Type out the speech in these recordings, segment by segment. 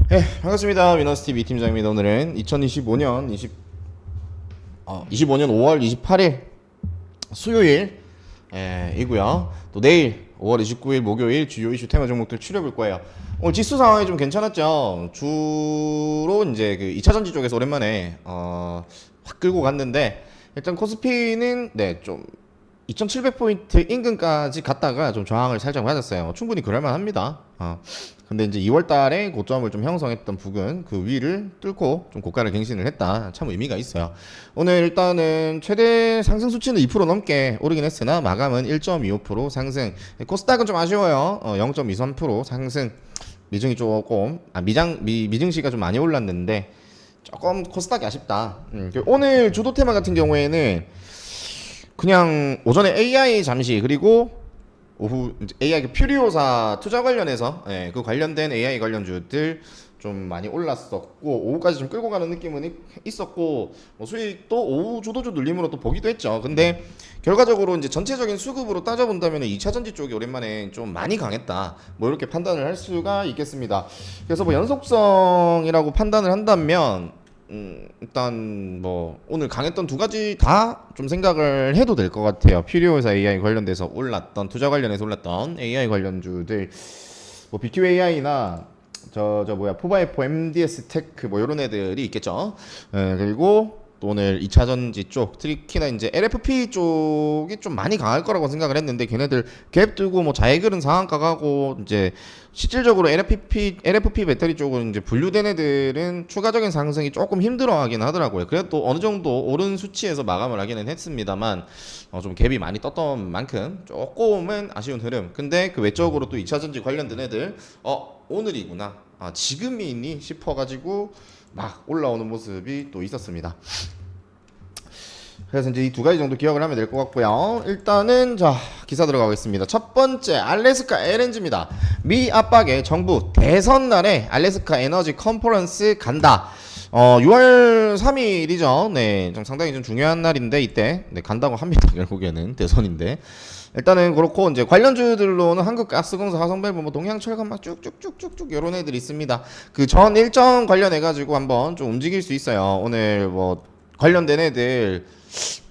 네, 반갑습니다. 위너스TV 팀장입니다. 오늘은 2025년 25년 5월 28일 수요일 이고요. 또 내일 5월 29일 목요일 주요 이슈 테마 종목들 추려볼 거예요. 오늘 지수 상황이 좀 괜찮았죠. 주로 이제 그 2차 전지 쪽에서 오랜만에 확 끌고 갔는데 일단 코스피는 좀 2700포인트 인근까지 갔다가 좀 저항을 살짝 맞았어요. 충분히 그럴만 합니다. 근데 이제 2월 달에 고점을 좀 형성했던 부근 그 위를 뚫고 좀 고가를 갱신을 했다. 참 의미가 있어요. 오늘 일단은 최대 상승 수치는 2% 넘게 오르긴 했으나 마감은 1.25% 상승. 코스닥은 좀 아쉬워요. 0.23% 상승. 미증이 조금 미증시가 좀 많이 올랐는데 조금 코스닥이 아쉽다. 오늘 주도 테마 같은 경우에는 그냥 오전에 AI 잠시 그리고 오후 AI 퓨리오사 투자 관련해서 그 관련된 AI 관련주들 좀 많이 올랐었고 오후까지 좀 끌고 가는 느낌은 있었고 뭐 수익도 오후 주도주 눌림으로 또 보기도 했죠. 근데 결과적으로 이제 전체적인 수급으로 따져본다면 2차 전지 쪽이 오랜만에 좀 많이 강했다. 뭐 이렇게 판단을 할 수가 있겠습니다. 그래서 뭐 연속성이라고 판단을 한다면 일단 뭐 오늘 강했던 두 가지 다 좀 생각을 해도 될 것 같아요. 퓨리오사 AI 관련돼서 올랐던 투자 관련해서 올랐던 AI 관련주들 뭐 BQAI나 포바이포 MDS 테크 뭐 이런 애들이 있겠죠. 그리고 또 오늘 2차 전지 쪽 특히나 이제 LFP 쪽이 좀 많이 강할 거라고 생각을 했는데 걔네들 갭 뜨고 뭐 자해그른 상한가 가고 이제 실질적으로 LFP 배터리 쪽은 이제 분류된 애들은 추가적인 상승이 조금 힘들어하긴 하더라고요. 그래도 또 어느 정도 오른 수치에서 마감을 하기는 했습니다만 좀 갭이 많이 떴던 만큼 조금은 아쉬운 흐름. 근데 그 외적으로 또 2차 전지 관련된 애들 오늘이구나 지금이니 싶어가지고 막 올라오는 모습이 또 있었습니다. 그래서 이제 이 두 가지 정도 기억을 하면 될 것 같고요. 일단은 자 기사 들어가겠습니다. 첫 번째 알래스카 LNG입니다. 미 압박에 정부 대선 날에 알래스카 에너지 컨퍼런스 간다. 6월 3일이죠. 네, 좀 상당히 좀 중요한 날인데 이때 간다고 합니다. 결국에는 대선인데. 일단은 그렇고 이제 관련주들로는 한국가스공사, 화성밸브, 뭐 동양철강 막 쭉쭉쭉쭉쭉 이런 애들이 있습니다. 그 전 일정 관련해 가지고 한번 좀 움직일 수 있어요. 오늘 뭐 관련된 애들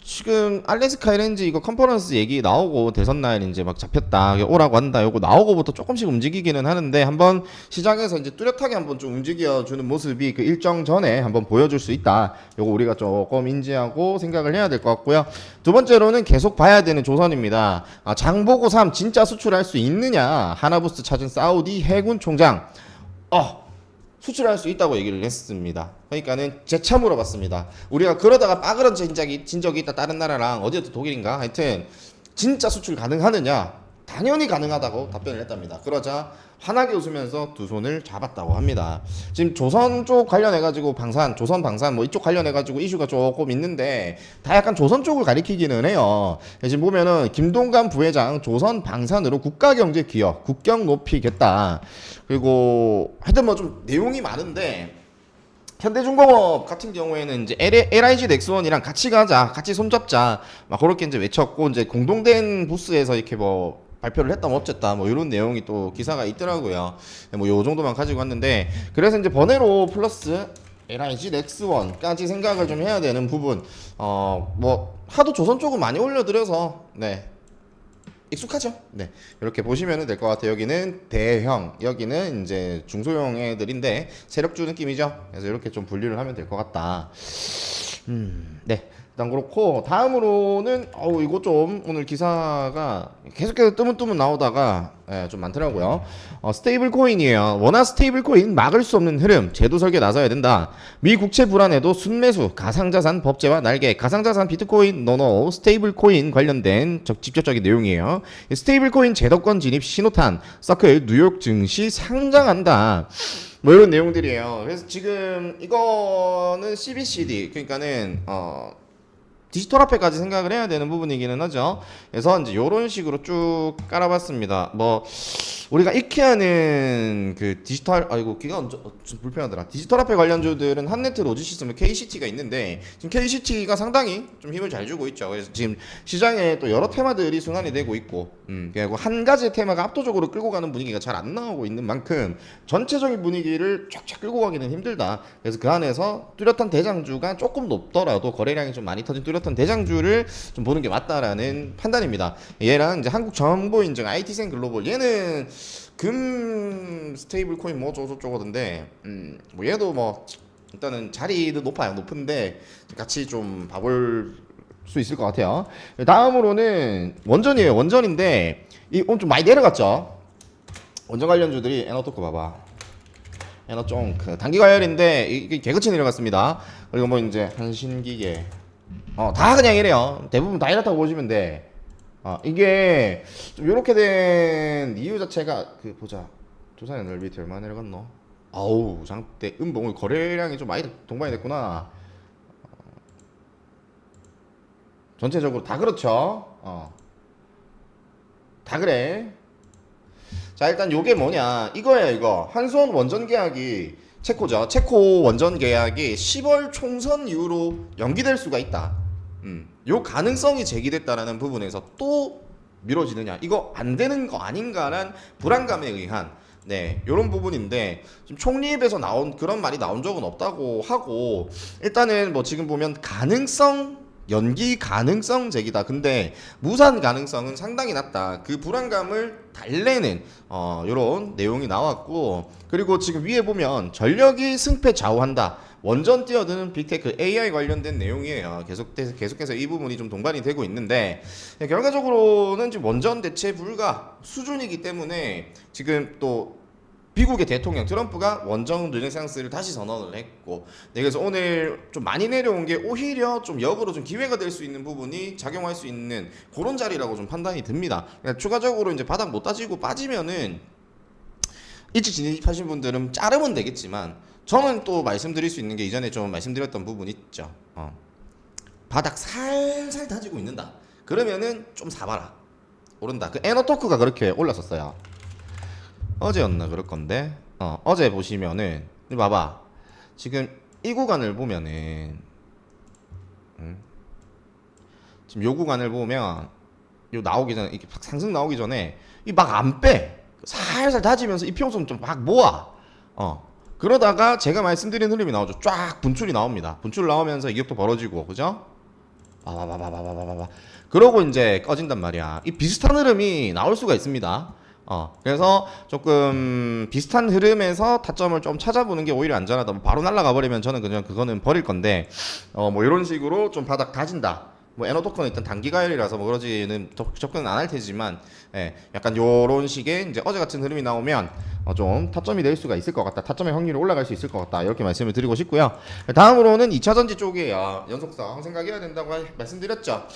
지금 알래스카 LNG 이거 컨퍼런스 얘기 나오고 대선 날 이제 막 잡혔다 오라고 한다 요거 나오고부터 조금씩 움직이기는 하는데 한번 시장에서 이제 뚜렷하게 한번 좀 움직여주는 모습이 그 일정 전에 한번 보여줄 수 있다. 요거 우리가 조금 인지하고 생각을 해야 될 것 같고요. 두 번째로는 계속 봐야 되는 조선입니다. 장보고 3 진짜 수출할 수 있느냐 하나부스 찾은 사우디 해군 총장 수출할 수 있다고 얘기를 했습니다. 그러니까는 재차 물어봤습니다. 우리가 그러다가 빠그런 진 적이 있다. 다른 나라랑 어디였든 독일인가 하여튼 진짜 수출 가능하느냐 당연히 가능하다고 답변을 했답니다. 그러자 환하게 웃으면서 두 손을 잡았다고 합니다. 지금 조선 쪽 관련해가지고 조선 방산 뭐 이쪽 관련해가지고 이슈가 조금 있는데 다 약간 조선 쪽을 가리키기는 해요. 지금 보면은 김동관 부회장 조선 방산으로 국가경제 기여, 국경 높이겠다. 그리고 하여튼 뭐 좀 내용이 많은데 현대중공업 같은 경우에는 이제 LIG 넥스원이랑 같이 가자, 같이 손잡자, 막 그렇게 이제 외쳤고 이제 공동된 부스에서 이렇게 뭐 발표를 했다 뭐 어쨌다 뭐 이런 내용이 또 기사가 있더라고요. 뭐 요 정도만 가지고 왔는데 그래서 이제 번외로 플러스 LIG 넥스원까지 생각을 좀 해야 되는 부분 뭐 하도 조선 쪽은 많이 올려드려서 익숙하죠. 네, 이렇게 보시면 될 것 같아요. 여기는 대형, 여기는 이제 중소형 애들인데 세력주 느낌이죠. 그래서 이렇게 좀 분류를 하면 될 것 같다. 네. 일단 그렇고 다음으로는 이거 좀 오늘 기사가 계속해서 뜨문뜨문 나오다가 좀 많더라고요. 스테이블 코인이에요. 워낙 스테이블 코인 막을 수 없는 흐름, 제도 설계 나서야 된다. 미 국채 불안에도 순매수, 가상자산 법제화 날개, 가상자산 비트코인, 노노, 스테이블 코인 관련된 직접적인 내용이에요. 스테이블 코인 제도권 진입 신호탄, 서클 뉴욕 증시 상장한다. 뭐 이런 내용들이에요. 그래서 지금 이거는 CBCD 그러니까는 디지털 화폐까지 생각을 해야 되는 부분이기는 하죠. 그래서 이제 이런 식으로 쭉 깔아봤습니다. 뭐 우리가 익히 하는 그 디지털 아이고 기가 좀 불편하더라. 디지털 화폐 관련주들은 한네트, 로지시스템, KCT가 있는데 지금 KCT가 상당히 좀 힘을 잘 주고 있죠. 그래서 지금 시장에 또 여러 테마들이 순환이 되고 있고, 그리고 한 가지 테마가 압도적으로 끌고 가는 분위기가 잘 안 나오고 있는 만큼 전체적인 분위기를 쫙쫙 끌고 가기는 힘들다. 그래서 그 안에서 뚜렷한 대장주가 조금 높더라도 거래량이 좀 많이 터진 뚜렷한 대장주를 좀 보는 게 맞다라는 판단입니다. 얘랑 이제 한국 정보 인증 IT센 글로벌 얘는 금 스테이블 코인 뭐 저쩌고저쩌고던데 뭐 얘도 뭐 일단은 자리도 높은데 같이 좀 봐볼 수 있을 것 같아요. 다음으로는 원전이에요. 원전인데 이 오늘 좀 많이 내려갔죠. 원전 관련주들이 에너토크 봐봐. 에너쫑크 단기 과열인데 이게 개그치 내려갔습니다. 그리고 뭐 이제 한신기계 다 그냥 이래요. 대부분 다 이렇다고 보시면 돼. 이게 좀 이렇게 된 이유 자체가 그 보자. 조선의 넓이 얼마 내려갔노? 아우 장대 오늘 거래량이 좀 많이 동반이 됐구나. 전체적으로 다 그렇죠. 다 그래. 자 일단 요게 뭐냐 이거예요. 이거 한수원 원전 계약이 체코죠. 체코 원전 계약이 10월 총선 이후로 연기될 수가 있다. 요 가능성이 제기됐다라는 부분에서 또 미뤄지느냐 이거 안 되는 거 아닌가라는 불안감에 의한 요런 부분인데 지금 총리입에서 나온 그런 말이 나온 적은 없다고 하고 일단은 뭐 지금 보면 연기 가능성 제기다. 근데 무산 가능성은 상당히 낮다. 그 불안감을 달래는 이런 내용이 나왔고 그리고 지금 위에 보면 전력이 승패 좌우한다. 원전 뛰어드는 빅테크 AI 관련된 내용이에요. 계속해서 이 부분이 좀 동반이 되고 있는데 결과적으로는 지금 원전 대체 불가 수준이기 때문에 지금 또 미국의 대통령 트럼프가 원전 르네상스를 다시 선언을 했고 그래서 오늘 좀 많이 내려온 게 오히려 좀 역으로 좀 기회가 될 수 있는 부분이 작용할 수 있는 그런 자리라고 좀 판단이 듭니다. 그러니까 추가적으로 이제 바닥 못 따지고 빠지면은 일찍 진입하신 분들은 자르면 되겠지만 저는 또 말씀드릴 수 있는 게 이전에 좀 말씀드렸던 부분 있죠. 바닥 살살 다지고 있는다. 그러면은 좀 사봐라. 오른다. 그 에너토크가 그렇게 올랐었어요. 어제였나 그럴 건데 어제 보시면은 봐봐 지금 이 구간을 보면은 지금 요 구간을 보면 요 나오기 전에 이렇게 상승 나오기 전에 이 막 안 빼 살살 다지면서 이평선 좀 막 모아 그러다가 제가 말씀드린 흐름이 나오죠. 쫙 분출이 나옵니다. 분출 나오면서 이격도 벌어지고 그죠? 바바바바바바바바 그러고 이제 꺼진단 말이야. 이 비슷한 흐름이 나올 수가 있습니다. 그래서 조금 비슷한 흐름에서 타점을 좀 찾아보는 게 오히려 안전하다. 뭐 바로 날아가 버리면 저는 그냥 그거는 버릴 건데, 뭐 이런 식으로 좀 바닥 다진다. 뭐 에너토크는 일단 단기 가열이라서 뭐 그러지는 접근은 안 할 테지만, 약간 요런 식의 이제 어제 같은 흐름이 나오면 좀 타점이 될 수가 있을 것 같다. 타점의 확률이 올라갈 수 있을 것 같다. 이렇게 말씀을 드리고 싶고요. 다음으로는 2차전지 쪽이에요. 연속성 생각해야 된다고 말씀드렸죠.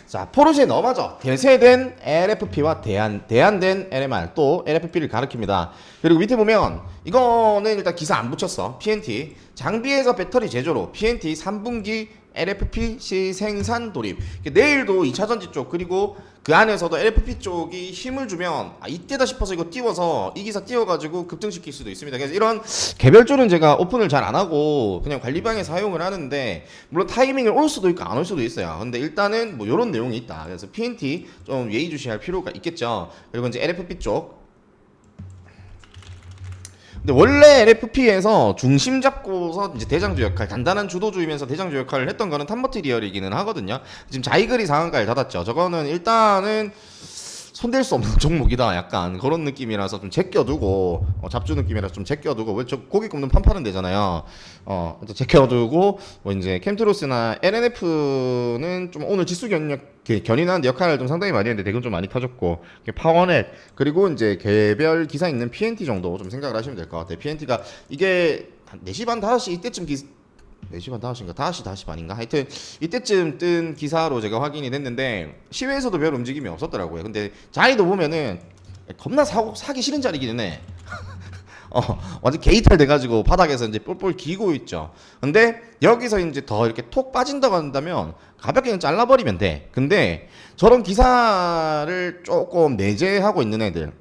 자, 포르쉐 넘어져 대세된 LFP와 대안된 LMR 또 LFP를 가리킵니다. 그리고 밑에 보면 이거는 일단 기사 안 붙였어. PNT 장비에서 배터리 제조로 PNT 3분기 LFP 생산 돌입. 내일도 2차전지 쪽 그리고 그 안에서도 LFP 쪽이 힘을 주면 이때다 싶어서 이거 띄워서 이 기사 띄워가지고 급등시킬 수도 있습니다. 그래서 이런 개별주는 제가 오픈을 잘 안 하고 그냥 관리방에 사용을 하는데 물론 타이밍을 올 수도 있고 안 올 수도 있어요. 근데 일단은 뭐 이런 내용이 있다. 그래서 PNT 좀 예의주시할 필요가 있겠죠. 그리고 이제 LFP 쪽. 근데 원래 LFP에서 중심 잡고서 이제 대장주 역할, 간단한 주도주이면서 대장주 역할을 했던 거는 탑머티리얼이기는 하거든요. 지금 자이글이 상한가를 닫았죠. 저거는 일단은 손댈 수 없는 종목이다. 약간 그런 느낌이라서 좀 제껴두고 잡주 느낌이라서 좀 제껴두고 왜 저 고기 굽는 판파는 되잖아요. 제껴두고 뭐 이제 캠트로스나 LNF는 좀 오늘 지수 견인하는 역할을 좀 상당히 많이 했는데 대금 좀 많이 터졌고 파워넷 그리고 이제 개별 기사 있는 PNT 정도 좀 생각을 하시면 될 것 같아요. PNT가 이게 4시 반 5시 이때쯤 4시 반 5시인가 5시 반인가 하여튼 이때쯤 뜬 기사로 제가 확인이 됐는데 시외에서도 별 움직임이 없었더라고요. 근데 자리도 보면은 겁나 사기 싫은 자리기는 해. 완전 게이탈 돼가지고 바닥에서 이제 뿔뿔 기고 있죠. 근데 여기서 이제 더 이렇게 톡 빠진다고 한다면 가볍게 그냥 잘라버리면 돼. 근데 저런 기사를 조금 내재하고 있는 애들,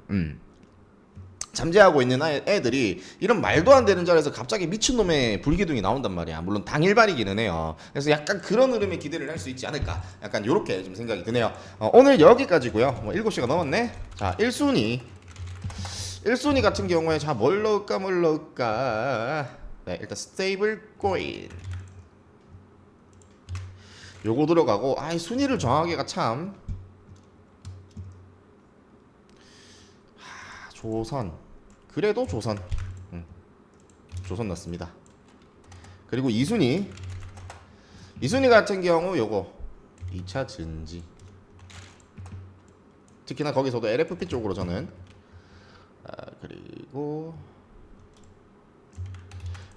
잠재하고 있는 애들이 이런 말도 안 되는 자리에서 갑자기 미친놈의 불기둥이 나온단 말이야. 물론 당일발이기는 해요. 그래서 약간 그런 흐름에 기대를 할 수 있지 않을까, 약간 요렇게 좀 생각이 드네요. 오늘 여기까지고요. 뭐 7시가 넘었네. 자, 1순위 같은 경우에 자, 뭘 넣을까. 네, 일단 스테이블 코인 요거 들어가고, 이 순위를 정하기가 참. 조선, 그래도 조선, 조선 넣습니다. 그리고 2순위 같은 경우 요거 2차 전지, 특히나 거기서도 LFP 쪽으로 저는, 그리고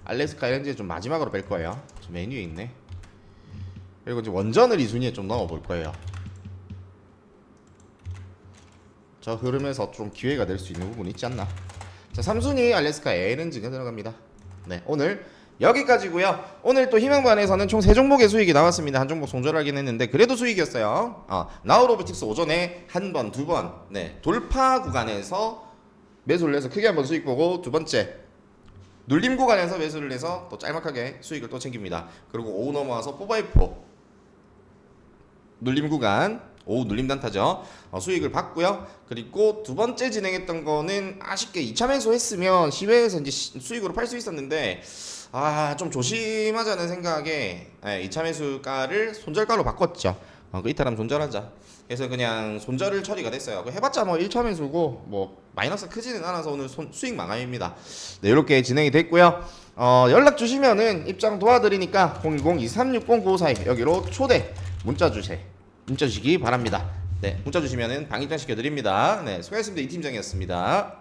알래스카 LNG 좀 마지막으로 뺄 거예요. 좀 메뉴에 있네. 그리고 이제 원전을 2순위에 좀 넣어볼 거예요. 저 흐름에서 좀 기회가 될 수 있는 부분이 있지 않나. 자, 3순위 알래스카 LNG가 들어갑니다. 네, 오늘 여기까지고요. 오늘 또 희망반에서는 총 3종목의 수익이 나왔습니다. 한 종목 손절하긴 했는데 그래도 수익이었어요. 나우로보틱스 오전에 한 번, 두 번, 네, 돌파 구간에서 매수를 해서 크게 한번 수익 보고, 두 번째 눌림 구간에서 매수를 해서 또 짤막하게 수익을 또 챙깁니다. 그리고 오후 넘어와서 4x4 눌림 구간, 오후 눌림 단타죠. 수익을 봤고요. 그리고 두 번째 진행했던 거는 아쉽게 2차 매수했으면 시외에서 이제 수익으로 팔 수 있었는데, 좀 조심하자는 생각에 2차 매수가를 손절가로 바꿨죠. 그 이탈하면 손절하자. 그래서 그냥 손절을 처리가 됐어요. 해봤자 뭐 1차 매수고 뭐 마이너스 크지는 않아서 오늘 수익 망함입니다. 네, 이렇게 진행이 됐고요. 연락 주시면은 입장 도와드리니까 010-2360-9542 여기로 초대 문자 주시기 바랍니다. 네, 문자 주시면은 방입장 시켜드립니다. 네, 수고하셨습니다. 이 팀장이었습니다.